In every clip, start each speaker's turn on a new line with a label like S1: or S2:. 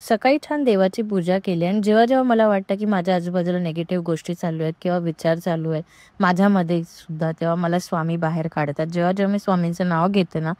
S1: सकाळी छान देवाची पूजा केली आणि जेव्हा मला वाटतं की माझ्या आजूबाजूला निगेटिव्ह गोष्टी चालू आहेत किंवा विचार चालू आहेत माझ्यामध्ये सुद्धा, तेव्हा मला स्वामी बाहेर काढतात. जेव्हा मी स्वामींचं नाव घेते ना,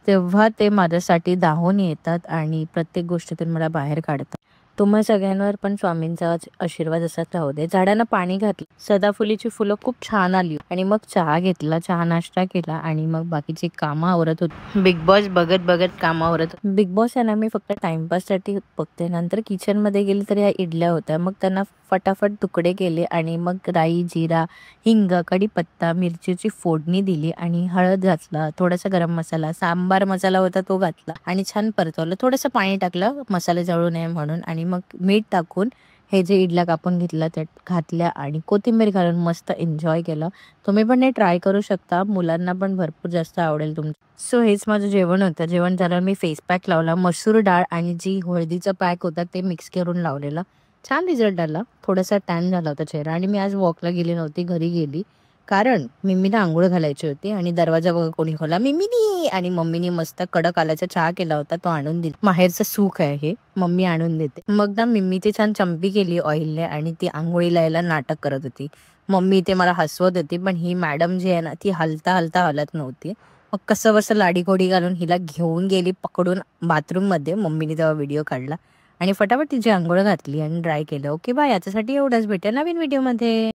S1: तेव्हा ते माझ्यासाठी धावून येतात आणि प्रत्येक गोष्टीतून मला बाहेर काढतात. तुम्हा सगळ्यांवर पण स्वामींचा आशीर्वाद असाच राहू दे. झाडांना पाणी घातलं, सदाफुलीची फुलं खूप छान आली आणि मग चहा घेतला, चहा नाश्ता केला आणि मग बाकीची कामं आवरत होती. बिग बॉस बघत बघत कामं आवरत. बिग बॉस आहे ना, मी फक्त टाइमपाससाठी बघते. नंतर किचनमध्ये गेली तर या इडल्या होत्या. मग त्यांना फटाफट तुकडे केले आणि मग राई, जिरा, हिंग, कढीपत्ता, मिरचीची फोडणी दिली आणि हळद घातला, थोडासा गरम मसाला, सांबार मसाला होता तो घातला आणि छान परतवलं. थोडंसं पाणी टाकलं मसाले जळू नये म्हणून आणि मग मीठ टाकून हे जे इडल्या कापून घेतल्या त्यात घातल्या आणि कोथिंबीर घालून मस्त एन्जॉय केलं. तुम्ही पण हे ट्राय करू शकता. मुलांना पण भरपूर जास्त आवडेल तुमचं. सो हेच माझं जेवण होतं. जेवण झाल्यावर मी फेस पॅक लावला. मसूर डाळ आणि जी हळदीचा पॅक होता ते मिक्स करून लावलेला. छान रिझल्ट आला. थोडासा टॅन झाला होता चेहरा आणि मी आज वॉकला गेली नव्हती, घरी गेली. कारण मिमीला अंघोळ घालायची होती आणि दरवाजा बघा कोणी खोला, मिमीनी, आणि मम्मीनी मस्त कडक आल्याचा चहा केला होता, तो आणून दिला. माहेरचं सुख आहे हे, मम्मी आणून देते. मग ना मिमीची छान चंपी केली ऑइलने आणि ती अंघोळीला यायला नाटक करत होती. मम्मी इथे मला हसवत होती, पण ही मॅडम जी आहे ना ती हलता हलता हलत नव्हती. मग कसं बसं लाडीगोडी घालून हिला घेऊन गेली पकडून बाथरूममध्ये. मम्मीने तेव्हा व्हिडिओ काढला आणि फटाफट तिची अंघोळ घातली आणि ड्राय केलं. Okay bye. याच्यासाठी एवढंच. भेटूया नवीन व्हिडिओमध्ये.